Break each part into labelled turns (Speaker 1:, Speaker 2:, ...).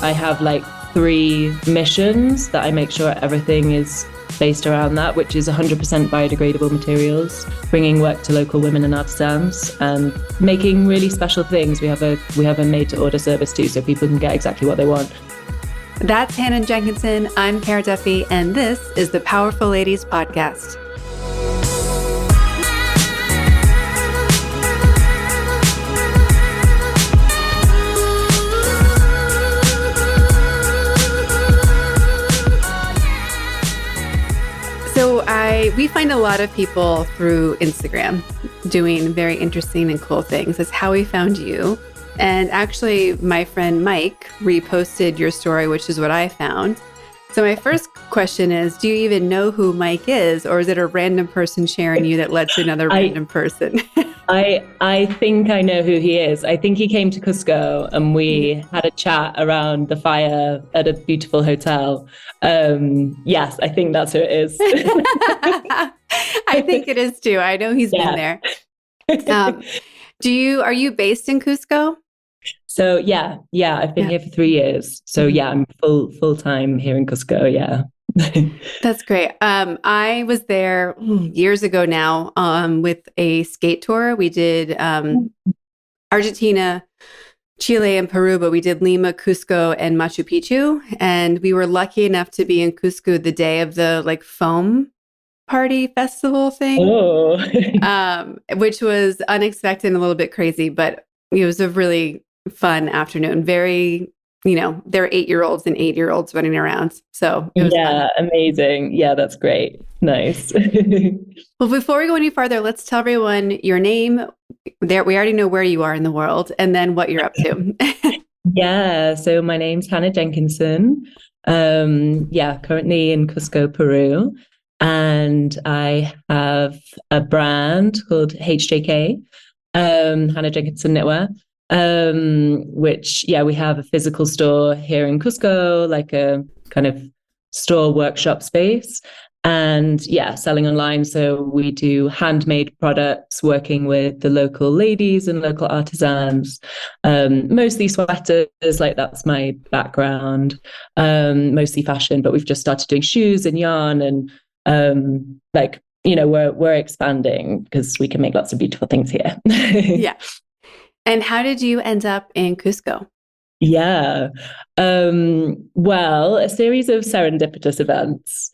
Speaker 1: I have like 3 missions that I make sure everything is based around that, which is 100% biodegradable materials, bringing work to local women and artisans, and making really special things. We have a made-to-order service too, so people can get exactly what they want.
Speaker 2: That's Hannah Jenkinson. I'm Cara Duffy, and this is the Powerful Ladies Podcast. So we find a lot of people through Instagram doing very interesting and cool things. That's how we found you. And actually, my friend Mike reposted your story, which is what I found. So my first question is, do you even know who Mike is, or is it a random person sharing you that led to another random person?
Speaker 1: I think I know who he is. I think he came to Cusco and we had a chat around the fire at a beautiful hotel. Yes, I think that's who it is.
Speaker 2: I think it is too. I know he's been there. Are you based in Cusco?
Speaker 1: So yeah, I've been here for 3 years. So yeah, I'm full time here in Cusco. Yeah.
Speaker 2: That's great. I was there years ago now with a skate tour. We did Argentina, Chile, and Peru, but we did Lima, Cusco, and Machu Picchu. And we were lucky enough to be in Cusco the day of the like foam party festival thing, which was unexpected and a little bit crazy, but it was a really fun afternoon. Very, there are 8-year-olds and 8-year-olds running around. So it was fun.
Speaker 1: Amazing. Yeah, that's great. Nice.
Speaker 2: Well, before we go any farther, let's tell everyone your name. We already know where you are in the world, and then what you're up to.
Speaker 1: Yeah. So my name's Hannah Jenkinson. Currently in Cusco, Peru. And I have a brand called HJK, Hannah Jenkinson Knitwear, which, we have a physical store here in Cusco, like a kind of store workshop space. And selling online. So we do handmade products, working with the local ladies and local artisans, mostly sweaters, like that's my background, mostly fashion, but we've just started doing shoes and yarn and we're expanding because we can make lots of beautiful things here.
Speaker 2: Yeah. And how did you end up in Cusco?
Speaker 1: Yeah. Well, a series of serendipitous events.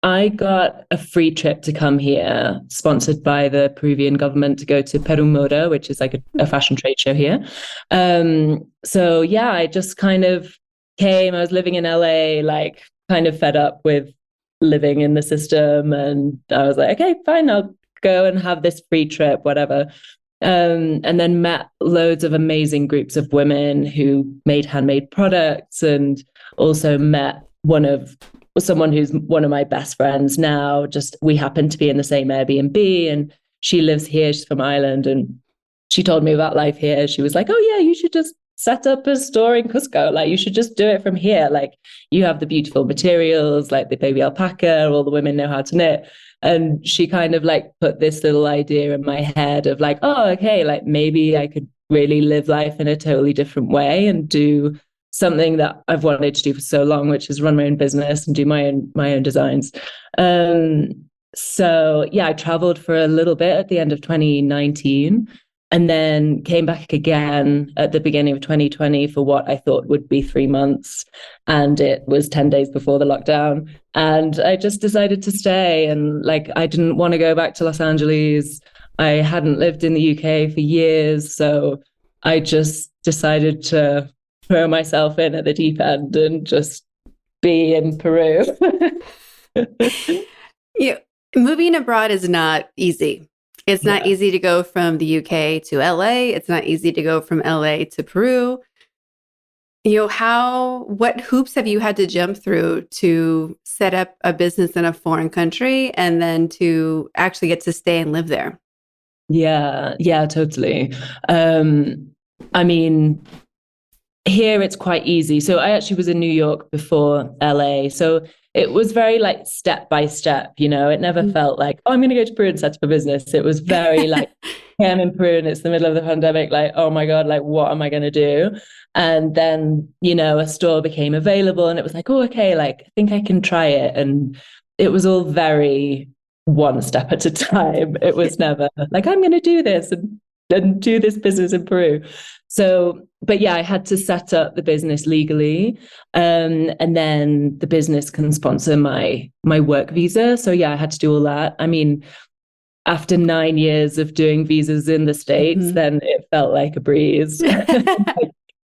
Speaker 1: I got a free trip to come here, sponsored by the Peruvian government, to go to Peru Moda, which is like a fashion trade show here. I just kind of came. I was living in LA, like kind of fed up with living in the system, and I was like, okay, fine, I'll go and have this free trip, whatever. And then met loads of amazing groups of women who made handmade products, and also met someone who's one of my best friends now. Just we happened to be in the same Airbnb, and she lives here. She's from Ireland, and she told me about life here. She was like, oh yeah, you should just set up a store in Cusco. Like, you should just do it from here. Like, you have the beautiful materials, like the baby alpaca, all the women know how to knit. And she kind of like put this little idea in my head of like, oh, okay, like maybe I could really live life in a totally different way and do something that I've wanted to do for so long, which is run my own business and do my own designs. I traveled for a little bit at the end of 2019. And then came back again at the beginning of 2020 for what I thought would be 3 months. And it was 10 days before the lockdown. And I just decided to stay. And I didn't want to go back to Los Angeles. I hadn't lived in the UK for years. So I just decided to throw myself in at the deep end and just be in Peru.
Speaker 2: Moving abroad is not easy. It's not easy to go from the UK to LA. It's not easy to go from LA to Peru. What hoops have you had to jump through to set up a business in a foreign country and then to actually get to stay and live there?
Speaker 1: Yeah, totally. I mean, here it's quite easy. So I actually was in New York before LA. So it was very step by step, it never felt like, oh, I'm going to go to Peru and set up a business. It was very I'm in Peru and it's the middle of the pandemic, like, oh my God, like, what am I going to do? And then, a store became available and it was like, oh, okay, like, I think I can try it. And it was all very one step at a time. It was never like, I'm going to do this and do this business in Peru. So, but yeah, I had to set up the business legally. And then the business can sponsor my work visa. So yeah, I had to do all that. I mean, after 9 years of doing visas in the States, then it felt like a breeze.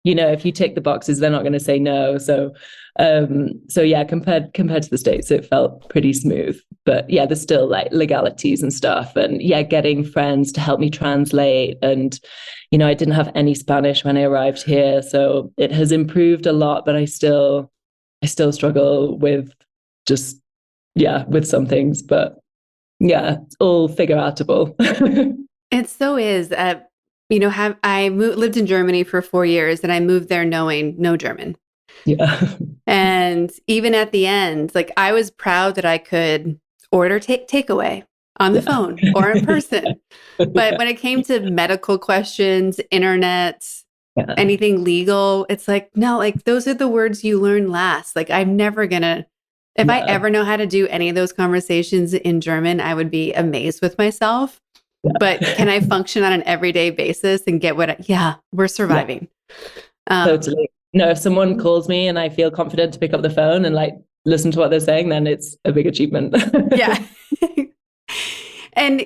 Speaker 1: If you tick the boxes, they're not going to say no. So yeah, compared to the States, it felt pretty smooth. But yeah, there's still like legalities and stuff. And yeah, getting friends to help me translate. And, I didn't have any Spanish when I arrived here. So it has improved a lot, but I still struggle with with some things. But yeah, it's all figure outable.
Speaker 2: It so is. I lived in Germany for 4 years and I moved there knowing no German.
Speaker 1: Yeah.
Speaker 2: And even at the end, like I was proud that I could order takeaway on the phone or in person. But when it came to medical questions, internet, anything legal, it's like, no, like those are the words you learn last. Like I'm never gonna, if I ever know how to do any of those conversations in German, I would be amazed with myself. Yeah. But can I function on an everyday basis and get we're surviving.
Speaker 1: Yeah. Totally. If someone calls me and I feel confident to pick up the phone and like listen to what they're saying, then it's a big achievement.
Speaker 2: Yeah. And,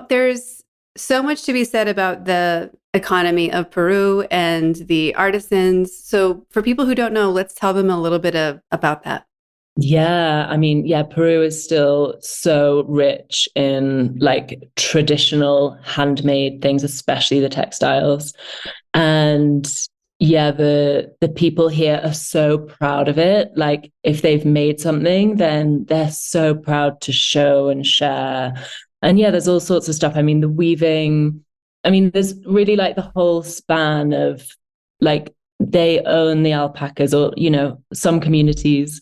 Speaker 2: there's so much to be said about the economy of Peru and the artisans. So for people who don't know, let's tell them a little bit about that.
Speaker 1: Yeah, I mean, Peru is still so rich in like traditional handmade things, especially the textiles. And yeah, the people here are so proud of it. Like if they've made something, then they're so proud to show and share. And yeah, there's all sorts of stuff. I mean, the weaving, there's really like the whole span of like they own the alpacas or, some communities,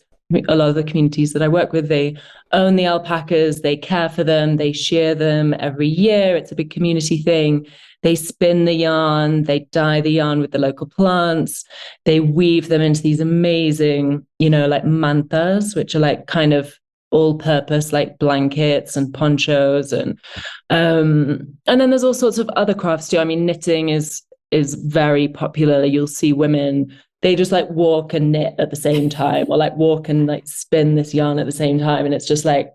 Speaker 1: a lot of the communities that I work with, they own the alpacas, they care for them, they shear them every year. It's a big community thing. They spin the yarn, they dye the yarn with the local plants, they weave them into these amazing, like mantas, which are like kind of all-purpose like blankets and ponchos, and then there's all sorts of other crafts too. Knitting is very popular. You'll see women, they just like walk and knit at the same time, or like walk and like spin this yarn at the same time, and it's just like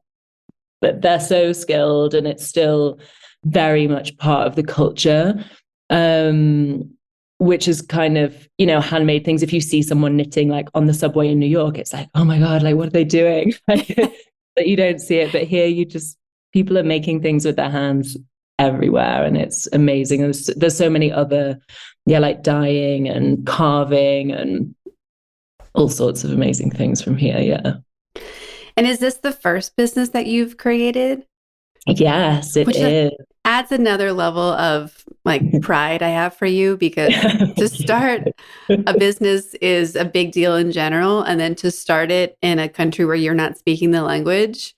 Speaker 1: they're so skilled, and it's still very much part of the culture, which is kind of, handmade things. If you see someone knitting like on the subway in New York, it's like, oh my God, like what are they doing? But you don't see it. But here people are making things with their hands everywhere, and it's amazing. There's so many other, like dyeing and carving and all sorts of amazing things from here. Yeah.
Speaker 2: And is this the first business that you've created?
Speaker 1: Yes, it is.
Speaker 2: Adds another level of like pride I have for you, because to start a business is a big deal in general. And then to start it in a country where you're not speaking the language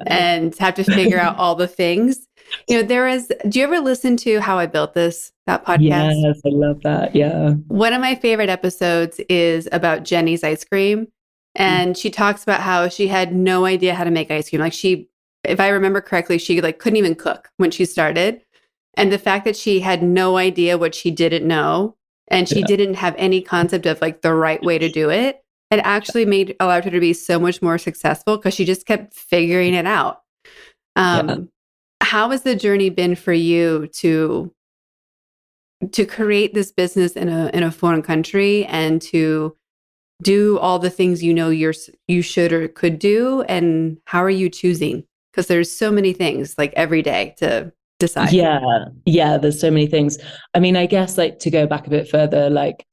Speaker 2: and have to figure out all the things. Do you ever listen to How I Built This, that podcast?
Speaker 1: Yes, I love that. Yeah.
Speaker 2: One of my favorite episodes is about Jenny's ice cream. And she talks about how she had no idea how to make ice cream. Like if I remember correctly, she like couldn't even cook when she started. And the fact that she had no idea what she didn't know, and she didn't have any concept of like the right way to do it, it actually allowed her to be so much more successful because she just kept figuring it out. How has the journey been for you to create this business in a foreign country and to do all the things you should or could do? And how are you choosing? Because there's so many things like every day to decide.
Speaker 1: Yeah, there's so many things. I guess like to go back a bit further, like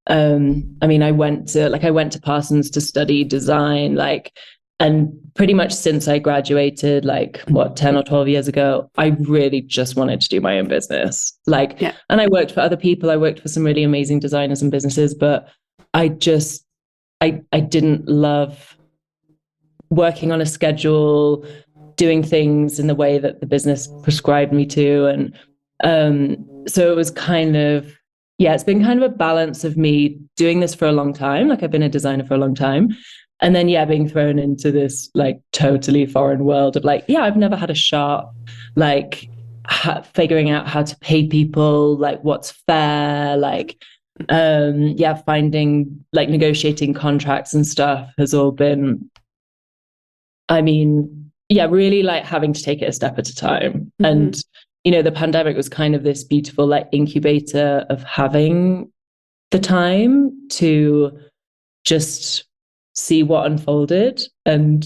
Speaker 1: I went to Parsons to study design, like, and pretty much since I graduated, like 10 or 12 years ago, I really just wanted to do my own business. And I worked for other people. I worked for some really amazing designers and businesses, but I didn't love working on a schedule, doing things in the way that the business prescribed me to. And So it was kind of, yeah, it's been kind of a balance of me doing this for a long time. Like I've been a designer for a long time. And then, yeah, being thrown into this like totally foreign world of like, yeah, I've never had a shop, like figuring out how to pay people, like what's fair, like, yeah, finding like negotiating contracts and stuff has all been, I mean, yeah, really like having to take it a step at a time. And, the pandemic was kind of this beautiful like incubator of having the time to just see what unfolded. And,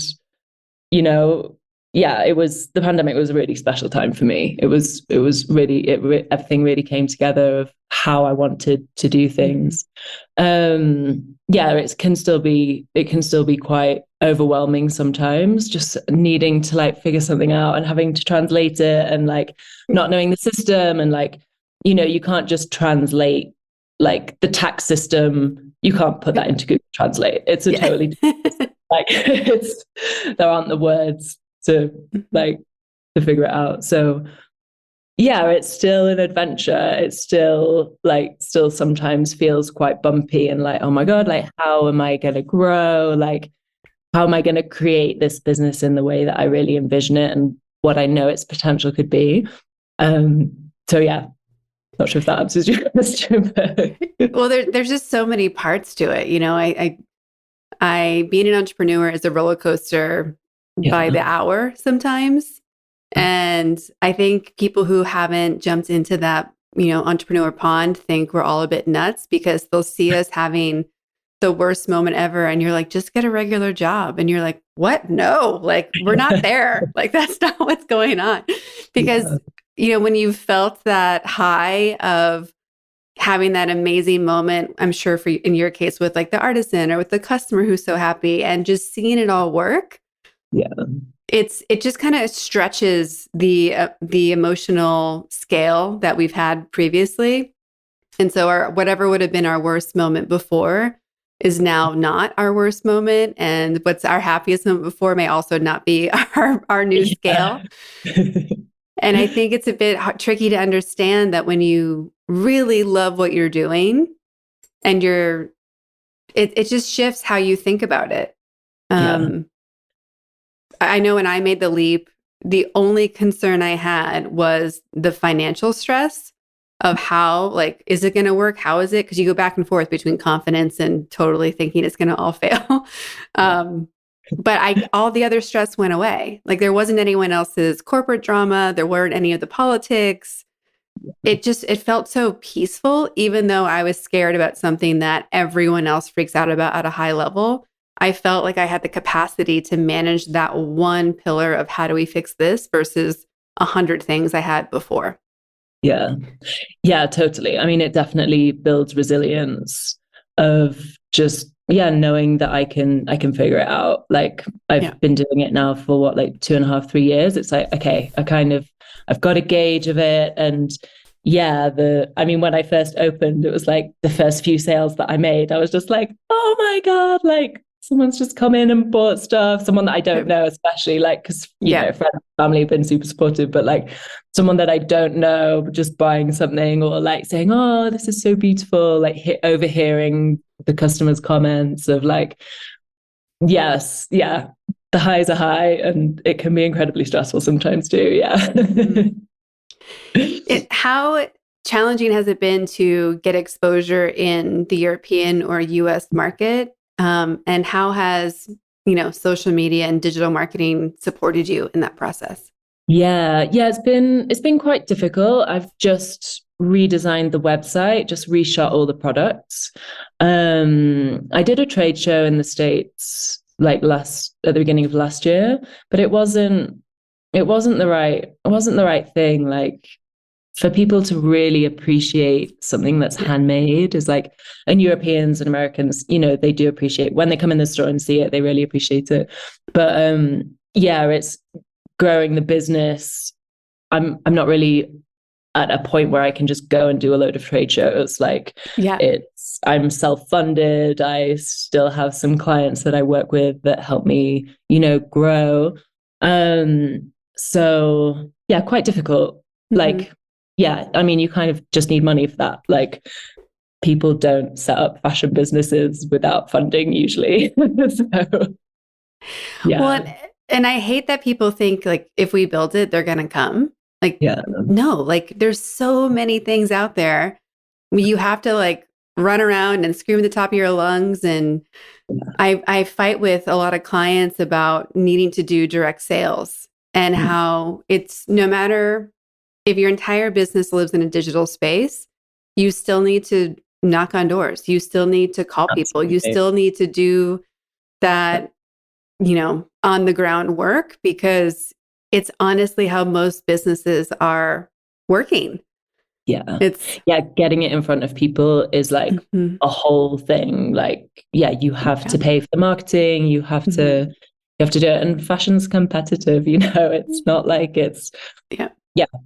Speaker 1: yeah, the pandemic was a really special time for me. It was really, everything really came together of how I wanted to do things. Yeah, it can still be quite overwhelming sometimes, just needing to like figure something out and having to translate it and like not knowing the system and like, you can't just translate like the tax system. You can't put that into Google Translate. It's a totally like there aren't the words to like to figure it out. So yeah, it's still an adventure. It's still sometimes feels quite bumpy and like, oh my God, like how am I going to grow? Like, how am I going to create this business in the way that I really envision it and what I know its potential could be? So yeah, not sure if that answers your question. But...
Speaker 2: Well, there's just so many parts to it. I being an entrepreneur is a roller coaster by the hour sometimes. And I think people who haven't jumped into that, entrepreneur pond think we're all a bit nuts because they'll see us having the worst moment ever. And you're like, just get a regular job. And you're like, what? No, like we're not there. Like that's not what's going on. Because, when you've felt that high of having that amazing moment, I'm sure in your case with like the artisan or with the customer who's so happy and just seeing it all work.
Speaker 1: Yeah.
Speaker 2: It just kind of stretches the emotional scale that we've had previously. And so whatever would have been our worst moment before is now not our worst moment. And what's our happiest moment before may also not be our new scale. And I think it's a bit tricky to understand that when you really love what you're doing and it just shifts how you think about it. I know when I made the leap, the only concern I had was the financial stress of how, like, is it going to work? How is it? Because you go back and forth between confidence and totally thinking it's going to all fail. But all the other stress went away. Like there wasn't anyone else's corporate drama. There weren't any of the politics. It felt so peaceful, even though I was scared about something that everyone else freaks out about at a high level. I felt like I had the capacity to manage that one pillar of how do we fix this versus 100 things I had before.
Speaker 1: Yeah. Yeah, totally. I mean, it definitely builds resilience of just, knowing that I can figure it out. Like I've been doing it now for what, like 2.5, 3 years. It's like, okay, I've got a gauge of it. And when I first opened, it was like the first few sales that I made, I was just like, oh my God, like someone's just come in and bought stuff, someone that I don't know, especially like, because, friends and family have been super supportive, but like someone that I don't know, just buying something or like saying, oh, this is so beautiful, like overhearing the customers' comments of like, yes, yeah, the highs are high and it can be incredibly stressful sometimes too. Yeah.
Speaker 2: How challenging has it been to get exposure in the European or US market? And how has, social media and digital marketing supported you in that process?
Speaker 1: Yeah, it's been quite difficult. I've just redesigned the website, just reshot all the products. I did a trade show in the States like at the beginning of last year, but it wasn't the right thing. Like for people to really appreciate something that's handmade is like, and Europeans and Americans, they do appreciate when they come in the store and see it, they really appreciate it. But it's growing the business. I'm not really at a point where I can just go and do a load of trade shows. Like I'm self-funded. I still have some clients that I work with that help me, grow. So yeah, quite difficult. Like yeah, I mean, you kind of just need money for that. Like, people don't set up fashion businesses without funding usually. So, yeah.
Speaker 2: Well, and I hate that people think like if we build it, they're going to come. Like,
Speaker 1: yeah.
Speaker 2: No, like there's so many things out there. You have to like run around and scream at the top of your lungs. And I fight with a lot of clients about needing to do direct sales and how it's no matter if your entire business lives in a digital space, you still need to knock on doors. You still need to call people. You still need to do that, on the ground work, because it's honestly how most businesses are working.
Speaker 1: Yeah. Getting it in front of people is like a whole thing. Like, you have to pay for the marketing, you have to do it. And fashion's competitive, it's not like it's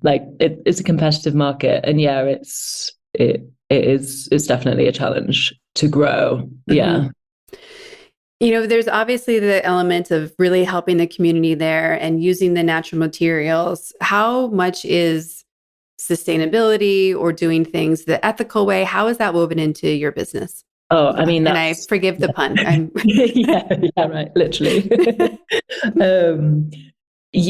Speaker 1: like it's a competitive market. And it's definitely a challenge to grow. Yeah.
Speaker 2: There's obviously the element of really helping the community there and using the natural materials. How much is sustainability or doing things the ethical way? How is that woven into your business?
Speaker 1: Oh, I mean,
Speaker 2: and I forgive the pun.
Speaker 1: Right. Literally.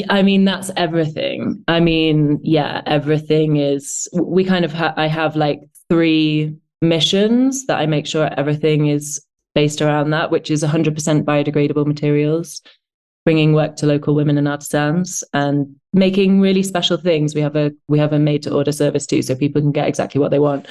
Speaker 1: I mean, that's everything. I mean, everything is, I have like 3 missions that I make sure everything is based around that, which is 100% biodegradable materials, bringing work to local women and artisans, and making really special things. We have a made to order service too, so people can get exactly what they want.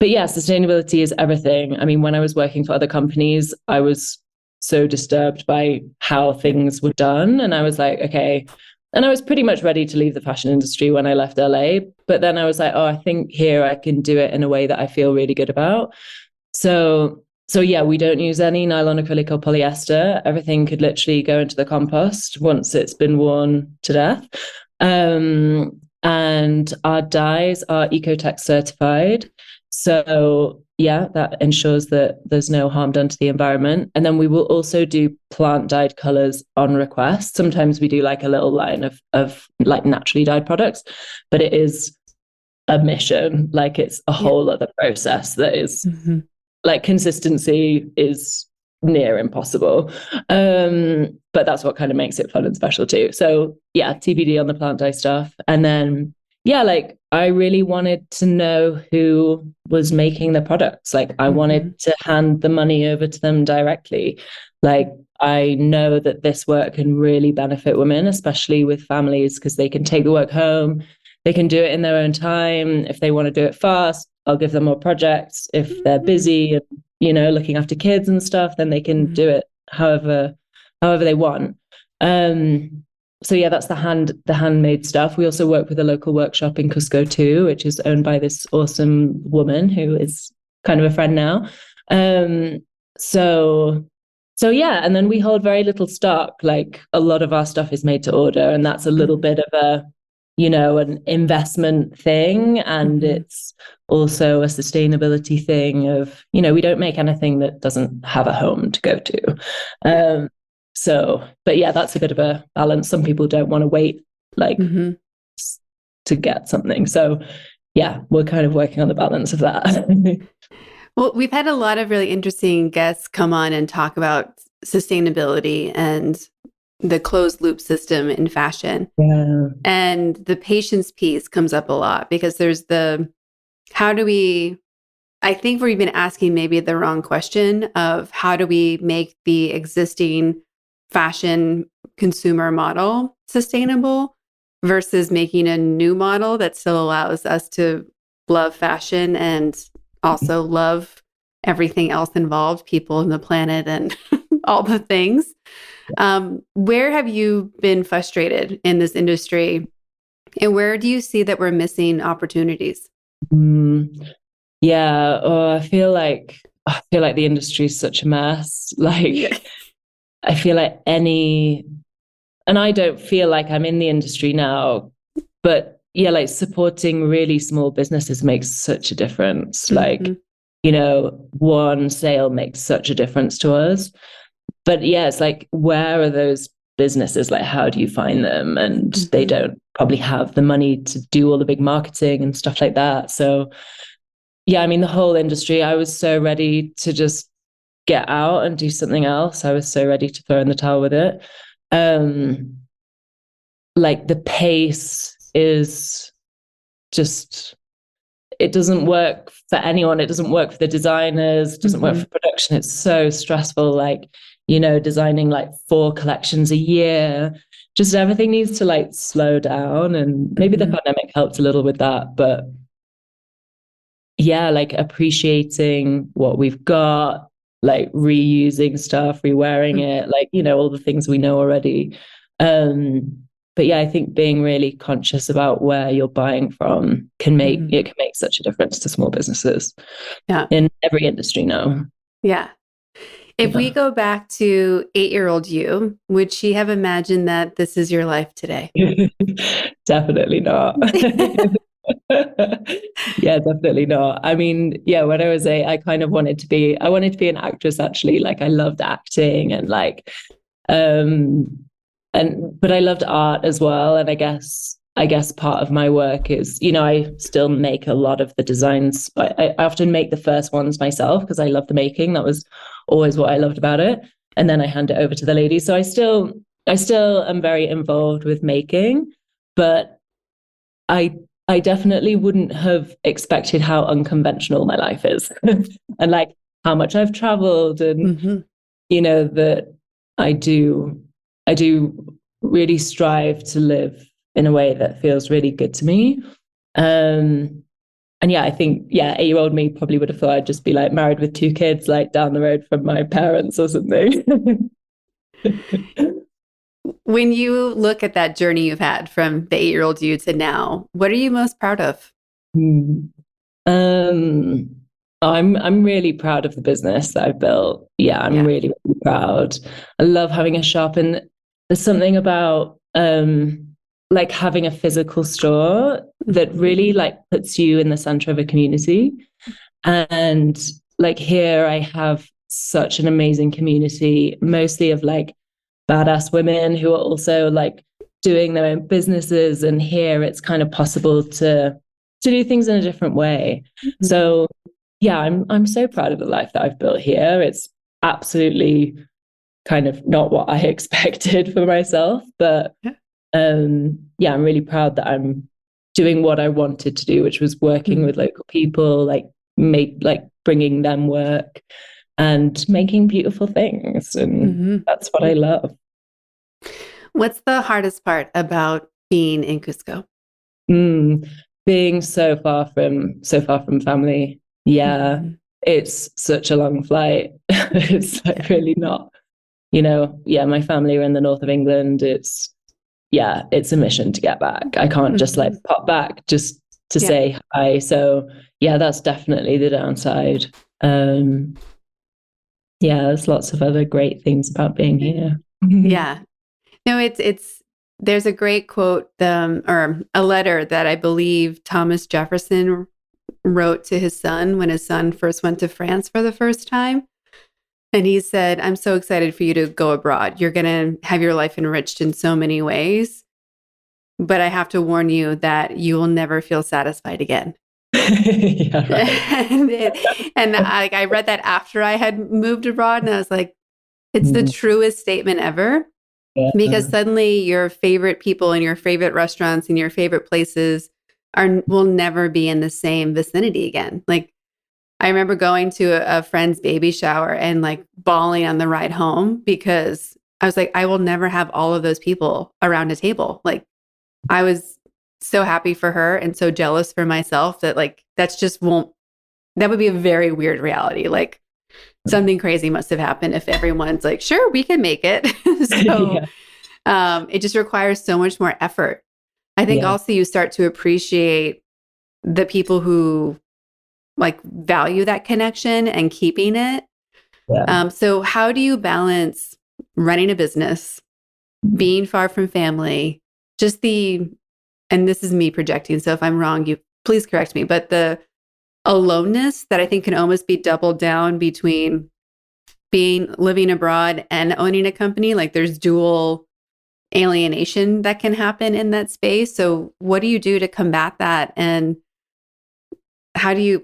Speaker 1: But sustainability is everything. I mean, when I was working for other companies, I was so disturbed by how things were done. And I was like, okay. And I was pretty much ready to leave the fashion industry when I left LA. But then I was like, I think here I can do it in a way that I feel really good about. So we don't use any nylon, acrylic, or polyester. Everything could literally go into the compost once it's been worn to death. And our dyes are Ecotech certified. So that ensures that there's no harm done to the environment. And then we will also do plant dyed colors on request. Sometimes we do like a little line of like naturally dyed products, but it is a mission. Like, it's a whole other process that is like, consistency is near impossible. But that's what kind of makes it fun and special too. So TBD on the plant dye stuff. And then like, I really wanted to know who was making the products. Like, I wanted to hand the money over to them directly. Like, I know that this work can really benefit women, especially with families, because they can take the work home. They can do it in their own time. If they want to do it fast, I'll give them more projects. If they're busy and, looking after kids and stuff, then they can do it however they want. So that's the handmade stuff. We also work with a local workshop in Cusco too, which is owned by this awesome woman who is kind of a friend now. And then we hold very little stock. Like, a lot of our stuff is made to order, and that's a little bit of a, an investment thing. And it's also a sustainability thing of, we don't make anything that doesn't have a home to go to. But that's a bit of a balance. Some people don't want to wait like to get something. So we're kind of working on the balance of that.
Speaker 2: Well, we've had a lot of really interesting guests come on and talk about sustainability and the closed loop system in fashion.
Speaker 1: Yeah.
Speaker 2: And the patience piece comes up a lot, because there's I think we've been asking maybe the wrong question of how do we make the existing fashion consumer model sustainable versus making a new model that still allows us to love fashion and also love everything else involved, people and the planet and all the things. Where have you been frustrated in this industry, and where do you see that we're missing opportunities?
Speaker 1: I feel like the industry is such a mess. Like, I feel like and I don't feel like I'm in the industry now, but like, supporting really small businesses makes such a difference. Like, one sale makes such a difference to us. But it's like, where are those businesses, like how do you find them? And they don't probably have the money to do all the big marketing and stuff like that. So yeah, I mean, the whole industry, I was so ready to just get out and do something else. I was so ready to throw in the towel with it. Like the pace is just, it doesn't work for anyone. It doesn't work for the designers. It doesn't work for production. It's so stressful. Like, you know, designing like 4 collections a year, just everything needs to like slow down. And maybe the pandemic helped a little with that, but yeah, like appreciating what we've got, like reusing stuff, rewearing it, like, you know, all the things we know already. But yeah, I think being really conscious about where you're buying from can make it can make such a difference to small businesses. Yeah, in every industry now.
Speaker 2: Yeah. If we go back to 8-year-old you, would she have imagined that this is your life today?
Speaker 1: Definitely not. Yeah, definitely not. I mean, yeah, when I was 8, I kind of wanted to be an actress, actually. Like I loved acting and like but I loved art as well. And I guess part of my work is, you know, I still make a lot of the designs. I often make the first ones myself because I love the making. That was always what I loved about it. And then I hand it over to the ladies. So I still am very involved with making, but I definitely wouldn't have expected how unconventional my life is and like how much I've traveled and, you know, that I do really strive to live in a way that feels really good to me. And yeah, I think, 8-year-old me probably would have thought I'd just be like married with 2 kids, like down the road from my parents or something.
Speaker 2: When you look at that journey you've had from the 8-year-old you to now, what are you most proud of?
Speaker 1: I'm really proud of the business that I've built. Yeah, I'm really, really proud. I love having a shop, and there's something about like having a physical store that really like puts you in the center of a community. And like here I have such an amazing community, mostly of like badass women who are also like doing their own businesses. And here it's kind of possible to do things in a different way. So yeah, I'm so proud of the life that I've built here. It's absolutely kind of not what I expected for myself, but I'm really proud that I'm doing what I wanted to do, which was working with local people, like bringing them work and making beautiful things. And that's what I love.
Speaker 2: What's the hardest part about being in Cusco?
Speaker 1: Being so far from family. Yeah. It's such a long flight. It's like really not, you know, my family are in the north of England. It's a mission to get back. I can't just like pop back just to say hi. So yeah, that's definitely the downside. There's lots of other great things about being here.
Speaker 2: Yeah. No, it's there's a great quote, or a letter that I believe Thomas Jefferson wrote to his son when his son first went to France for the first time. And he said, "I'm so excited for you to go abroad. You're going to have your life enriched in so many ways. But I have to warn you that you will never feel satisfied again." Yeah, right. and I read that after I had moved abroad, and I was like, it's the truest statement ever. Yeah. Because suddenly your favorite people and your favorite restaurants and your favorite places will never be in the same vicinity again. Like, I remember going to a friend's baby shower and like bawling on the ride home because I was like, I will never have all of those people around a table. Like, I was so happy for her and so jealous for myself that like, that would be a very weird reality. Like, something crazy must have happened if everyone's like, sure, we can make it. So it just requires so much more effort. I think also you start to appreciate the people who like value that connection and keeping it. Yeah. So how do you balance running a business, being far from family, and this is me projecting, so if I'm wrong, you please correct me, but the aloneness that I think can almost be doubled down between living abroad and owning a company, like there's dual alienation that can happen in that space. So what do you do to combat that? And how are you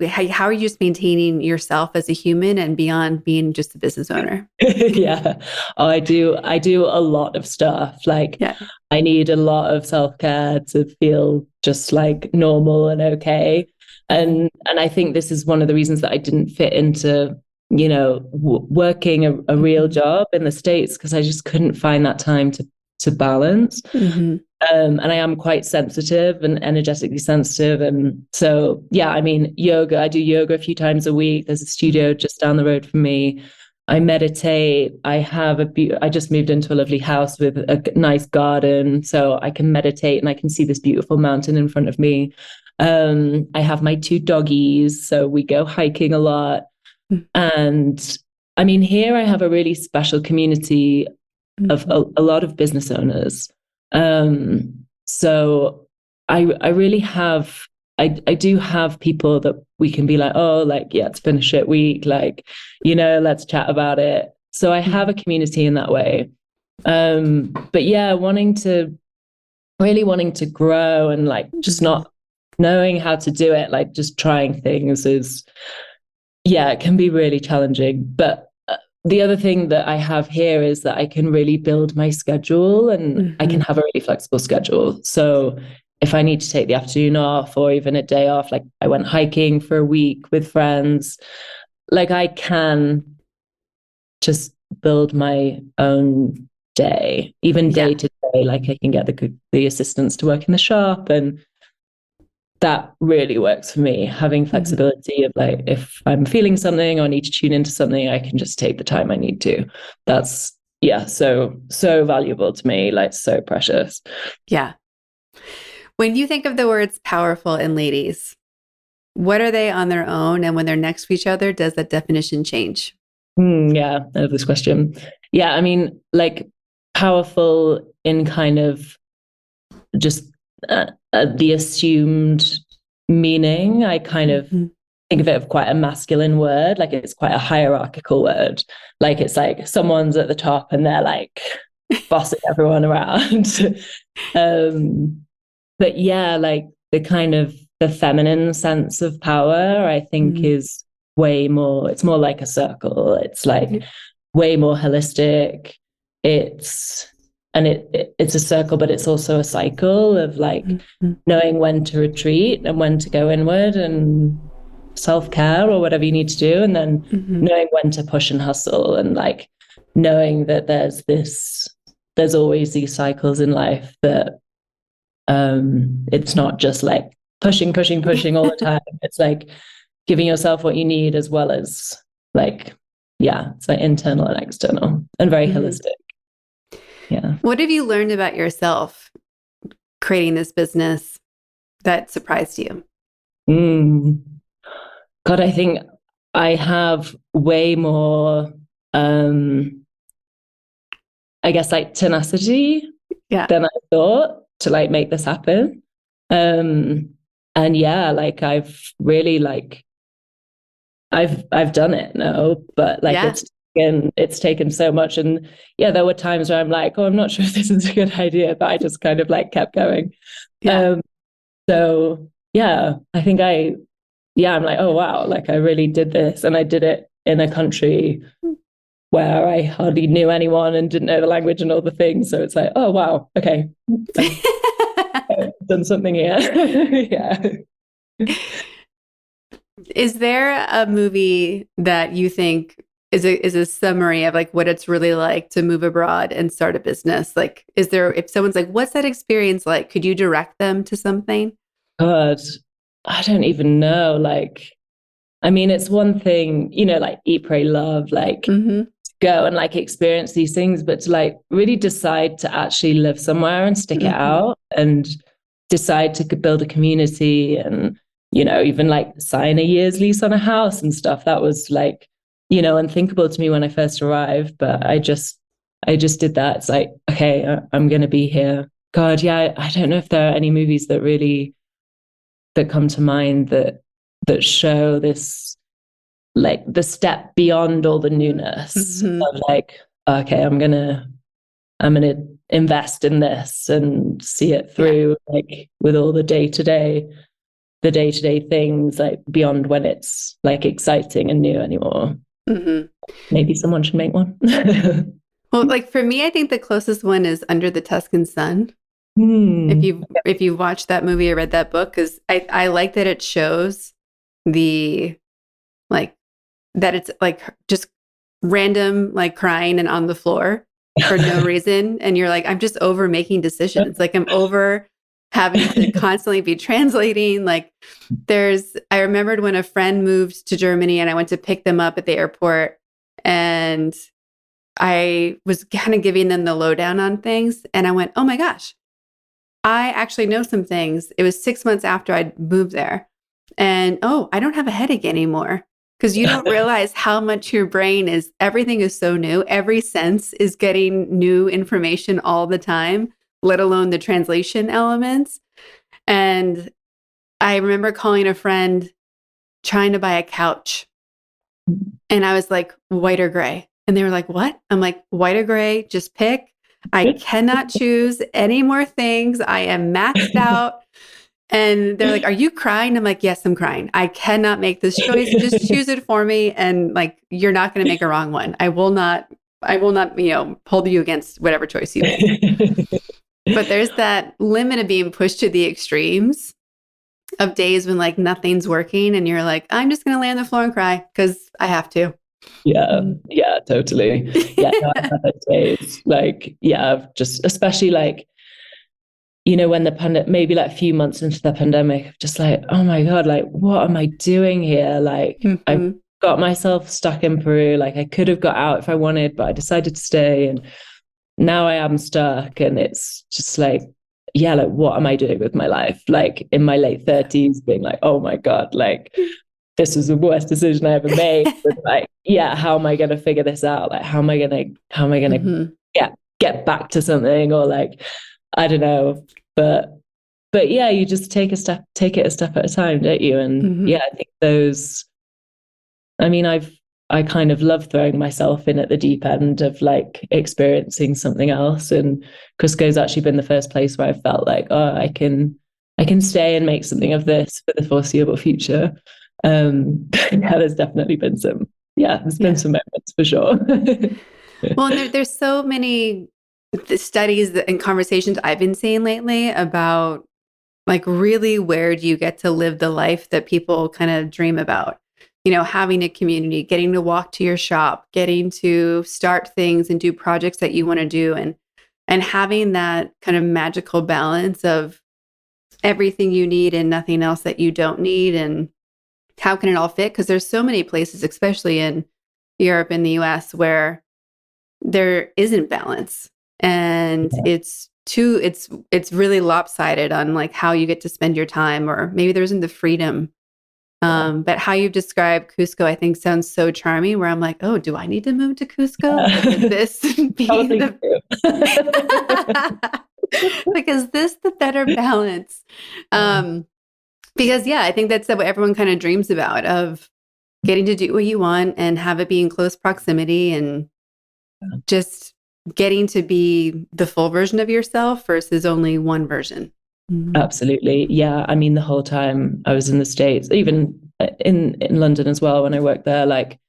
Speaker 2: just maintaining yourself as a human and beyond being just a business owner?
Speaker 1: Yeah. Oh, I do a lot of stuff. Like,
Speaker 2: yeah.
Speaker 1: I need a lot of self-care to feel just like normal and okay. And I think this is one of the reasons that I didn't fit into, you know, working a real job in the States, because I just couldn't find that time to balance.
Speaker 2: Mm-hmm.
Speaker 1: And I am quite sensitive and energetically sensitive. And so, yeah, I mean, yoga, I do yoga a few times a week. There's a studio just down the road from me. I meditate. I just moved into a lovely house with a nice garden, so I can meditate and I can see this beautiful mountain in front of me. I have my 2 doggies, so we go hiking a lot. And I mean, here I have a really special community of a lot of business owners. So I really have, I do have people that we can be like, oh, like, yeah, it's been a shit week. Like, you know, let's chat about it. So I have a community in that way. But yeah, really wanting to grow and like just not knowing how to do it, like just trying things it can be really challenging. But the other thing that I have here is that I can really build my schedule and I can have a really flexible schedule. So if I need to take the afternoon off or even a day off, like I went hiking for a week with friends, like I can just build my own day, even day to day. Like I can get the assistants to work in the shop, and that really works for me, having flexibility of like, if I'm feeling something or need to tune into something, I can just take the time I need to. That's so valuable to me, like so precious.
Speaker 2: Yeah. When you think of the words powerful and ladies, what are they on their own? And when they're next to each other, does that definition change?
Speaker 1: Yeah, I love this question. Yeah, I mean, like powerful in kind of just the assumed meaning. I kind of think of it as quite a masculine word, like it's quite a hierarchical word. Like it's like someone's at the top and they're like bossing everyone around. But yeah, like the feminine sense of power, I think is way more, it's more like a circle. It's like way more holistic. It's a circle, but it's also a cycle of like knowing when to retreat and when to go inward and self-care or whatever you need to do. And then knowing when to push and hustle, and like knowing that there's always these cycles in life that it's not just like pushing all the time. It's like giving yourself what you need, as well as like, it's like internal and external and very holistic. Yeah.
Speaker 2: What have you learned about yourself creating this business that surprised you?
Speaker 1: God, I think I have way more, I guess, like tenacity than I thought to like make this happen. And yeah, like I've really like, I've done it now, but like it's taken so much. And yeah, there were times where I'm like, oh, I'm not sure if this is a good idea, but I just kind of like kept going. So yeah, I think I'm like, oh wow, like I really did this, and I did it in a country where I hardly knew anyone and didn't know the language and all the things. So it's like, oh wow, okay, I've done something here. Yeah.
Speaker 2: Is there a movie that you think is a summary of like what it's really like to move abroad and start a business? Like, if someone's like, what's that experience like? Could you direct them to something?
Speaker 1: God, I don't even know. Like, I mean, it's one thing, you know, like eat, pray, love, like go and like experience these things, but to like really decide to actually live somewhere and stick it out and decide to build a community and, you know, even like sign a year's lease on a house and stuff. That was like, you know, unthinkable to me when I first arrived, but I just did that. It's like, okay, I'm going to be here. God, yeah, I don't know if there are any movies that come to mind that show this, like the step beyond all the newness of like, okay, I'm gonna invest in this and see it through, like with all the day-to-day things, like beyond when it's like exciting and new anymore. Maybe someone should make one.
Speaker 2: Well, like for me, I think the closest one is Under the Tuscan Sun. If you've watched that movie or read that book, because I like that it shows the like that it's like just random like crying and on the floor for no reason, and you're like, I'm just over making decisions. Like I'm over having to constantly be translating. Like I remembered when a friend moved to Germany and I went to pick them up at the airport, and I was kind of giving them the lowdown on things, and I went, oh my gosh, I actually know some things. It was 6 months after I'd moved there. And I don't have a headache anymore. Because you don't realize how much your brain everything is so new. Every sense is getting new information all the time, let alone the translation elements. And I remember calling a friend trying to buy a couch. And I was like, white or gray? And they were like, what? I'm like, white or gray, just pick. I cannot choose any more things. I am maxed out. And they're like, are you crying? I'm like, yes, I'm crying. I cannot make this choice. Just choose it for me. And like, you're not going to make a wrong one. I will not, hold you against whatever choice you make. But there's that limit of being pushed to the extremes of days when like nothing's working. And you're like, I'm just going to lay on the floor and cry because I have to.
Speaker 1: Yeah, totally. Yeah, no, I've had those days. Like, just especially like, when the pandemic, maybe like a few months into the pandemic, just like, oh my God, like, what am I doing here? Like, I've got myself stuck in Peru. Like, I could have got out if I wanted, but I decided to stay. And now I am stuck. And it's just like, like, what am I doing with my life? Like, in my late 30s, being like, oh my God, like, this was the worst decision I ever made. But like, how am I going to figure this out? Like, how am I going to get back to something, or like, I don't know, but you just take it a step at a time, don't you? And I think I kind of love throwing myself in at the deep end of like experiencing something else. And Cusco's actually been the first place where I felt like, I can stay and make something of this for the foreseeable future. There's definitely been some moments for sure.
Speaker 2: Well, there's so many studies and conversations I've been seeing lately about like really where do you get to live the life that people kind of dream about? Having a community, getting to walk to your shop, getting to start things and do projects that you want to do, and having that kind of magical balance of everything you need and nothing else that you don't need. And how can it all fit? Because there's so many places, especially in Europe and the US, where there isn't balance. And it's really lopsided on like how you get to spend your time, or maybe there isn't the freedom. But how you've described Cusco, I think sounds so charming, where I'm like, oh, do I need to move to Cusco? Would this be like, is this the better balance? Because I think that's what everyone kind of dreams about, of getting to do what you want and have it be in close proximity, and just getting to be the full version of yourself versus only one version.
Speaker 1: Absolutely. Yeah. I mean, the whole time I was in the States, even in London as well, when I worked there, like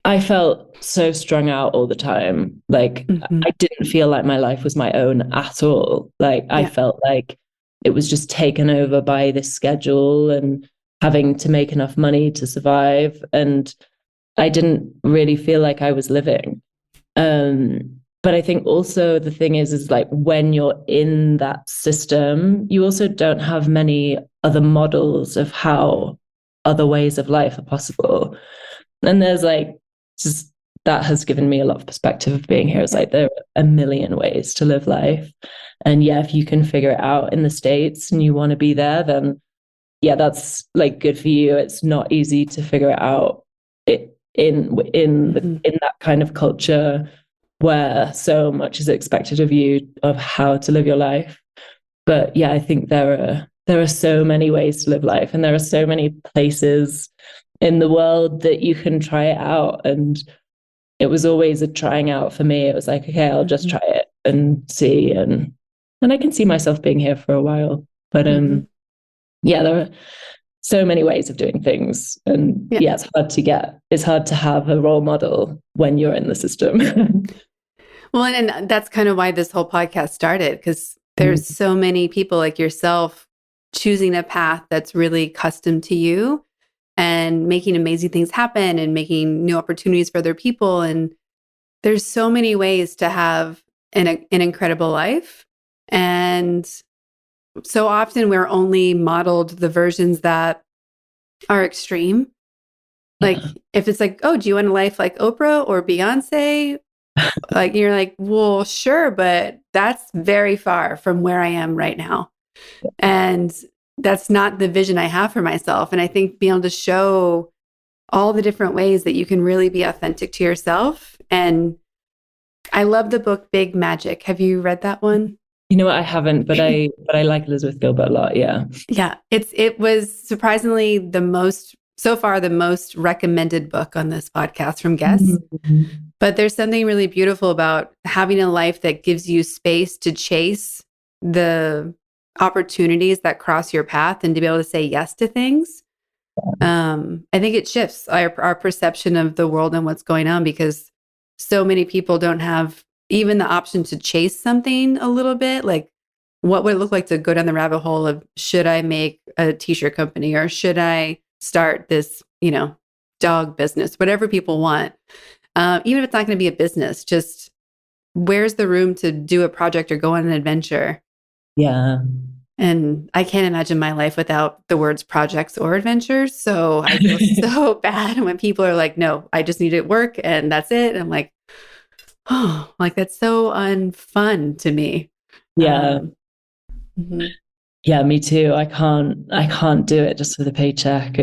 Speaker 1: I felt so strung out all the time. Like I didn't feel like my life was my own at all. Like I felt like it was just taken over by this schedule and having to make enough money to survive. And I didn't really feel like I was living. But I think also the thing is like when you're in that system, you also don't have many other models of how other ways of life are possible. And there's like, just that has given me a lot of perspective of being here. It's like there are a million ways to live life. And if you can figure it out in the States and you want to be there, then that's like good for you. It's not easy to figure it out in that kind of culture where so much is expected of you of how to live your life. But I think there are so many ways to live life, and there are so many places in the world that you can try it out. And it was always a trying out for me. It was like, okay, I'll just try it. and see, and I can see myself being here for a while. But yeah, there are so many ways of doing things, and yeah, it's hard to have a role model when you're in the system.
Speaker 2: Well, and that's kind of why this whole podcast started, because there's so many people like yourself choosing a path that's really custom to you and making amazing things happen and making new opportunities for other people. And there's so many ways to have an incredible life. And so often we're only modeled the versions that are extreme. Like if it's like, oh, do you want a life like Oprah or Beyonce? Like you're like, well, sure, but that's very far from where I am right now. And that's not the vision I have for myself. And I think being able to show all the different ways that you can really be authentic to yourself. And I love the book Big Magic. Have you read that one?
Speaker 1: You know what? I haven't, but I like Elizabeth Gilbert a lot. Yeah.
Speaker 2: Yeah. It was surprisingly so far the most recommended book on this podcast from guests. But there's something really beautiful about having a life that gives you space to chase the opportunities that cross your path and to be able to say yes to things. I think it shifts our perception of the world and what's going on, because so many people don't have even the option to chase something a little bit. Like, what would it look like to go down the rabbit hole of, should I make a t-shirt company, or should I start this, dog business, whatever people want. Even if it's not going to be a business, just where's the room to do a project or go on an adventure?
Speaker 1: Yeah.
Speaker 2: And I can't imagine my life without the words projects or adventures. So I feel so bad when people are like, no, I just need to work and that's it. And I'm like, oh, like that's so unfun to me.
Speaker 1: Yeah. Yeah, me too. I can't do it just for the paycheck.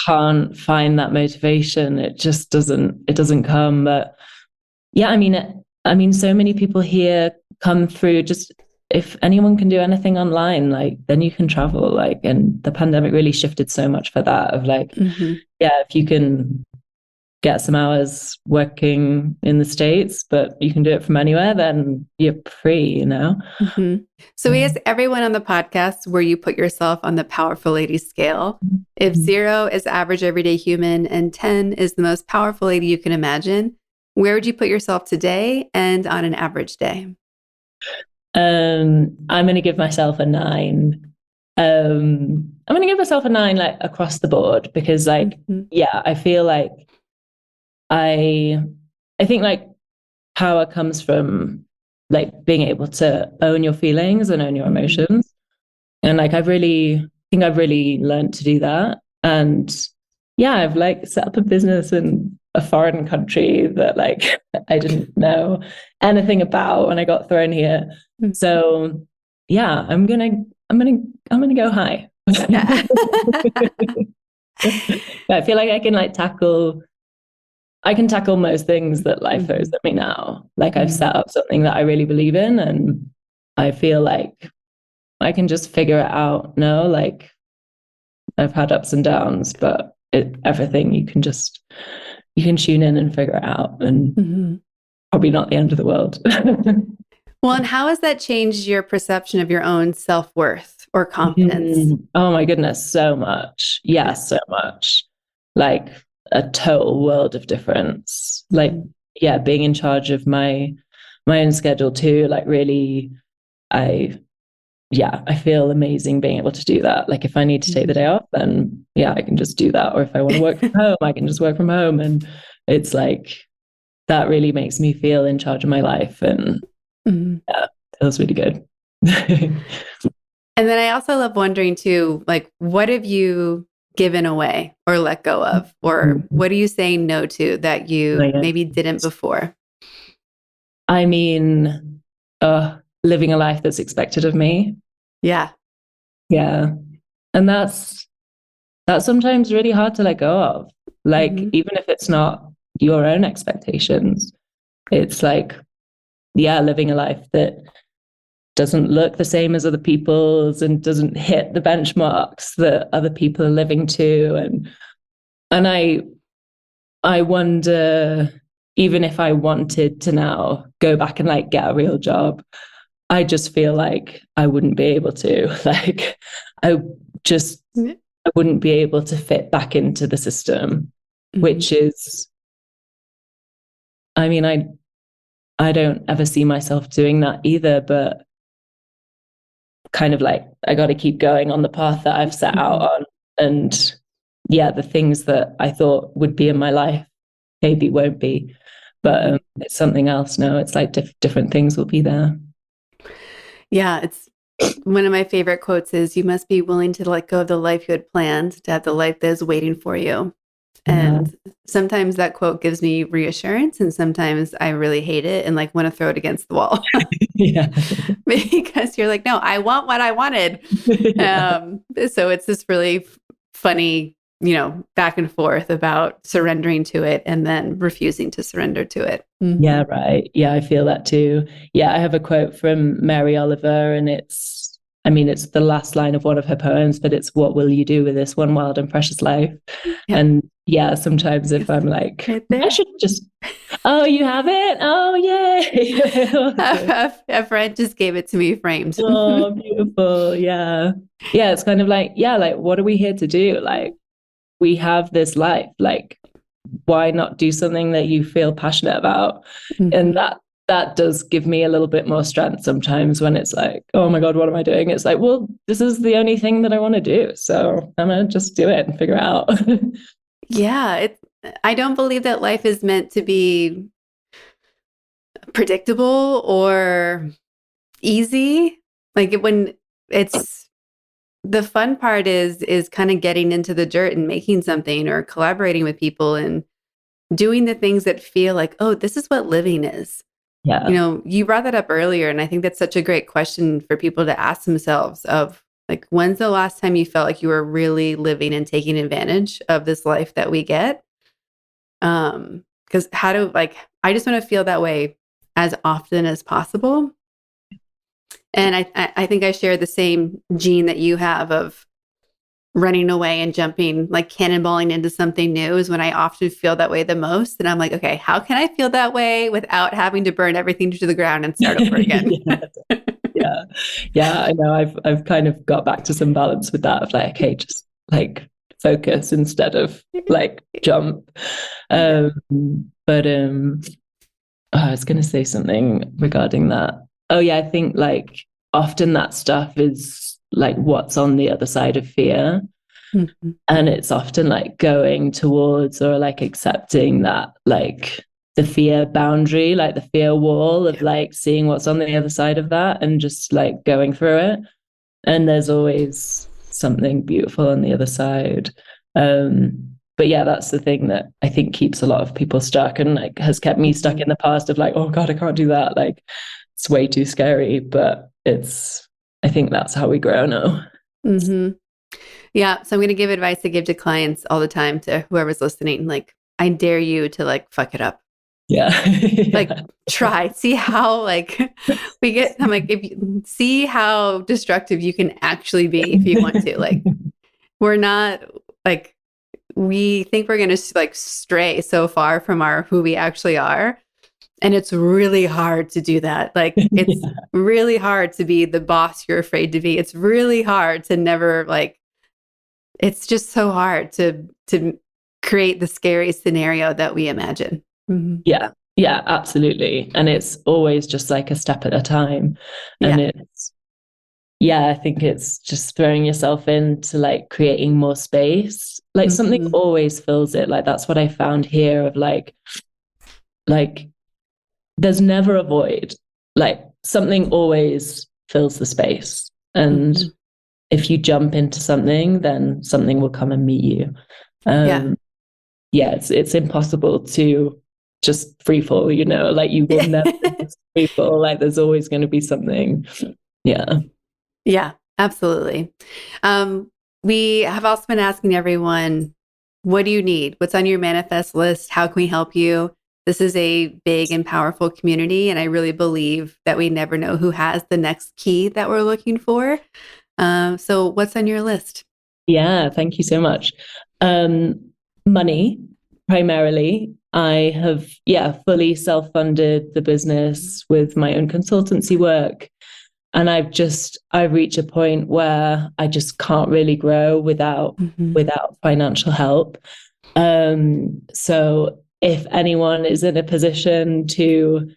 Speaker 1: Can't find that motivation. It just doesn't come. But yeah, I mean, so many people here come through. Just if anyone can do anything online, like then you can travel. Like, and the pandemic really shifted so much for that. Of like, yeah, if you can get some hours working in the States, but you can do it from anywhere, then you're free, So
Speaker 2: we ask everyone on the podcast where you put yourself on the powerful lady scale. If 0 is average everyday human and 10 is the most powerful lady you can imagine, where would you put yourself today and on an average day?
Speaker 1: I'm going to give myself a 9. I'm going to give myself a 9, like across the board, because like, yeah, I feel like I think like power comes from like being able to own your feelings and own your emotions. And like, I've really learned to do that. And yeah, I've like set up a business in a foreign country that like I didn't know anything about when I got thrown here. So yeah, I'm gonna go high. Yeah. I feel like I can tackle most things that life throws at me now. Like I've set up something that I really believe in, and I feel like I can just figure it out. No, like I've had ups and downs, but everything you can tune in and figure it out, and probably not the end of the world.
Speaker 2: Well, and how has that changed your perception of your own self-worth or confidence?
Speaker 1: Oh my goodness, so much. Yeah, so much. Like a total world of difference. Like, yeah, being in charge of my own schedule too. Like really, I feel amazing being able to do that. Like if I need to take the day off, then yeah, I can just do that. Or if I want to work from home, I can just work from home. And it's like, that really makes me feel in charge of my life. And yeah, feels really good.
Speaker 2: And then I also love wondering too, like, what have you given away or let go of? Or what are you saying no to that you maybe didn't before?
Speaker 1: I mean, living a life that's expected of me.
Speaker 2: Yeah.
Speaker 1: Yeah. And that's sometimes really hard to let go of. Like, even if it's not your own expectations, it's like, yeah, living a life that doesn't look the same as other people's and doesn't hit the benchmarks that other people are living to. And I wonder, even if I wanted to now go back and like get a real job, I just feel like I wouldn't be able to. Like I wouldn't be able to fit back into the system, which is, I mean, I don't ever see myself doing that either, but kind of like I got to keep going on the path that I've set out on. And yeah, the things that I thought would be in my life maybe won't be, but it's something else. No, it's like different things will be there.
Speaker 2: Yeah, it's one of my favorite quotes is, you must be willing to let go of the life you had planned to have the life that is waiting for you. And sometimes that quote gives me reassurance, and sometimes I really hate it and like want to throw it against the wall. Because you're like, no, I want what I wanted. So it's this really funny, back and forth about surrendering to it and then refusing to surrender to it.
Speaker 1: Yeah, right. Yeah, I feel that too. Yeah, I have a quote from Mary Oliver, and it's the last line of one of her poems, but it's, what will you do with this one wild and precious life? And yeah, sometimes if I'm like, right, I should just, oh, you have it? Oh, yay.
Speaker 2: A friend just gave it to me framed.
Speaker 1: Oh, beautiful. Yeah. Yeah, it's kind of like, yeah, like, what are we here to do? Like, we have this life. Like, why not do something that you feel passionate about? And that does give me a little bit more strength sometimes when it's like, oh my God, what am I doing? It's like, well, this is the only thing that I want to do. So I'm going to just do it and figure it out.
Speaker 2: Yeah. I don't believe that life is meant to be predictable or easy. Like when it's, the fun part is kind of getting into the dirt and making something or collaborating with people and doing the things that feel like, oh, this is what living is.
Speaker 1: Yeah.
Speaker 2: You brought that up earlier, and I think that's such a great question for people to ask themselves of like, when's the last time you felt like you were really living and taking advantage of this life that we get? Because I just want to feel that way as often as possible. And I think I share the same gene that you have of running away and jumping, like cannonballing into something new is when I often feel that way the most. And I'm like, okay, how can I feel that way without having to burn everything to the ground and start over again?
Speaker 1: Yeah. I know. I've kind of got back to some balance with that of like, okay, just like focus instead of like jump. I was going to say something regarding that. Oh yeah, I think like often that stuff is like what's on the other side of fear. And it's often like going towards or like accepting that like the fear boundary, like the fear wall of like seeing what's on the other side of that and just like going through it. And there's always something beautiful on the other side. But yeah, that's the thing that I think keeps a lot of people stuck and like has kept me stuck in the past of like, oh God, I can't do that. Like it's way too scary, but I think that's how we grow now.
Speaker 2: Yeah. So I'm going to give advice I give to clients all the time to whoever's listening. Like, I dare you to like, fuck it up.
Speaker 1: Yeah.
Speaker 2: Like try, see how like I'm like, if you see how destructive you can actually be if you want to. Like, we're not like, we think we're going to like stray so far from who we actually are. And it's really hard to do that. Like it's really hard to be the boss you're afraid to be. It's really hard to never like, it's just so hard to create the scary scenario that we imagine.
Speaker 1: Yeah, absolutely. And it's always just like a step at a time. And I think it's just throwing yourself into like creating more space. Like something always fills it. Like that's what I found here of like there's never a void. Like something always fills the space. And if you jump into something, then something will come and meet you. It's impossible to just free fall, like you will never free fall. Like there's always going to be something. Yeah,
Speaker 2: absolutely. We have also been asking everyone, what do you need? What's on your manifest list? How can we help you? This is a big and powerful community, and I really believe that we never know who has the next key that we're looking for. So what's on your list?
Speaker 1: Yeah, thank you so much. Money, primarily. I have, fully self-funded the business with my own consultancy work. And I've reached a point where I just can't really grow without financial help. So if anyone is in a position to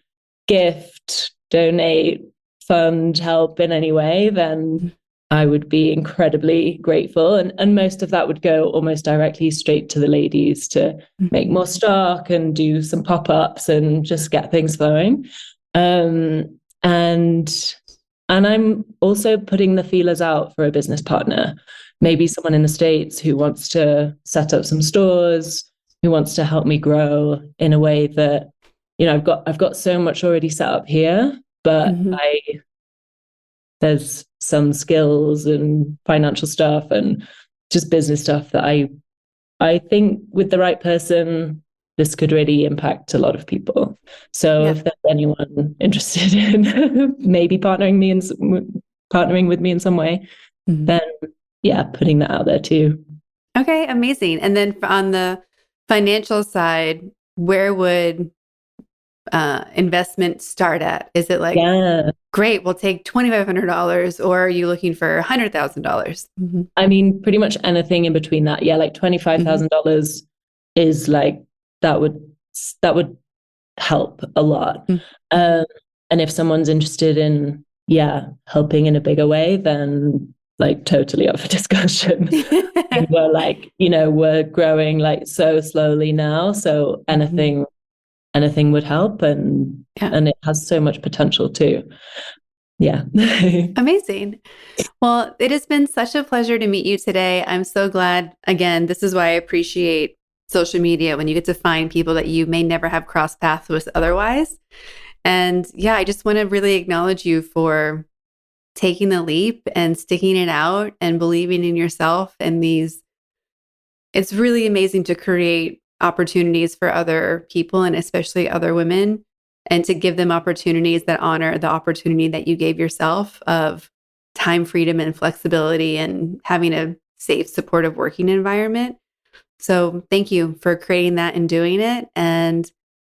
Speaker 1: gift, donate, fund, help in any way, then I would be incredibly grateful. And most of that would go almost directly straight to the ladies to make more stock and do some pop-ups and just get things flowing. And I'm also putting the feelers out for a business partner, maybe someone in the States who wants to set up some stores, who wants to help me grow in a way that, I've got so much already set up here, but there's some skills and financial stuff and just business stuff that I think with the right person, this could really impact a lot of people. So if there's anyone interested in maybe partnering with me in some way, then putting that out there too.
Speaker 2: Okay, amazing. And then on the financial side, where would investment start at? Is it like, great, we'll take $2,500, or are you looking for $100,000?
Speaker 1: I mean, pretty much anything in between that. Yeah, like $25,000 is like, that would help a lot. And if someone's interested in, helping in a bigger way, then like totally up for discussion. We're like, we're growing like so slowly now. So anything would help, and it has so much potential too. Yeah.
Speaker 2: Amazing. Well, it has been such a pleasure to meet you today. I'm so glad. Again, this is why I appreciate social media, when you get to find people that you may never have crossed paths with otherwise. And I just want to really acknowledge you for taking the leap and sticking it out and believing in yourself. And it's really amazing to create opportunities for other people, and especially other women, and to give them opportunities that honor the opportunity that you gave yourself of time, freedom, and flexibility, and having a safe, supportive working environment. So thank you for creating that and doing it. And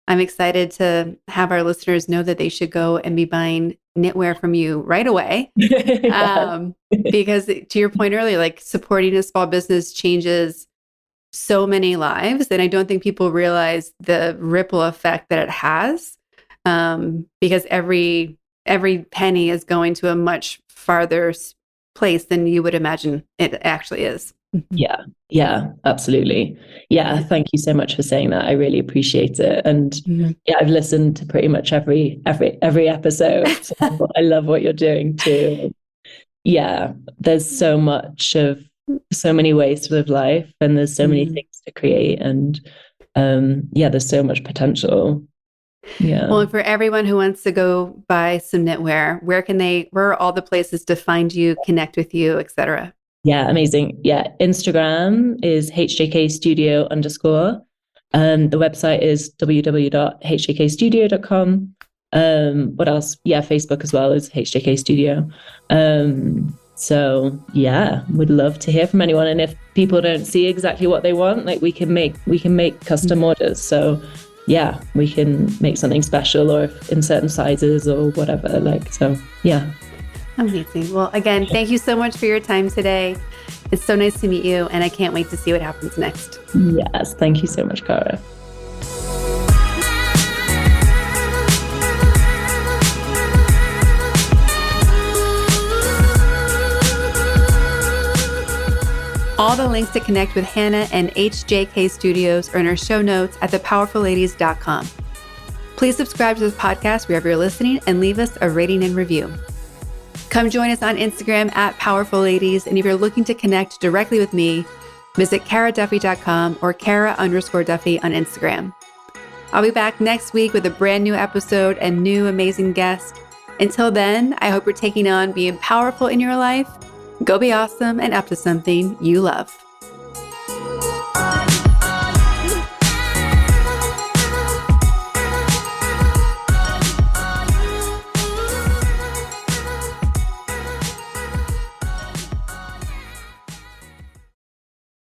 Speaker 2: I'm excited to have our listeners know that they should go and be buying knitwear from you right away. Because to your point earlier, like supporting a small business changes so many lives. And I don't think people realize the ripple effect that it has, because every penny is going to a much farther place than you would imagine it actually is. Yeah, absolutely. Yeah, thank you so much for saying that. I really appreciate it. And I've listened to pretty much every episode. So I love what you're doing too. Yeah, there's so many ways to live life, and there's so many things to create, and there's so much potential. Yeah. Well, and for everyone who wants to go buy some knitwear, where are all the places to find you, connect with you, etc.? Yeah, amazing. Yeah, Instagram is HJK_studio_. The website is www.hjkstudio.com. What else? Yeah, Facebook as well is HJK Studio. So would love to hear from anyone. And if people don't see exactly what they want, like we can make custom orders. So we can make something special, or in certain sizes or whatever. Amazing. Well, again, thank you so much for your time today. It's so nice to meet you, and I can't wait to see what happens next. Yes, thank you so much, Cara. All the links to connect with Hannah and HJK Studios are in our show notes at thepowerfulladies.com. Please subscribe to this podcast wherever you're listening, and leave us a rating and review. Come join us on Instagram at Powerful Ladies. And if you're looking to connect directly with me, visit CaraDuffy.com or Cara_Duffy on Instagram. I'll be back next week with a brand new episode and new amazing guest. Until then, I hope you're taking on being powerful in your life. Go be awesome and up to something you love.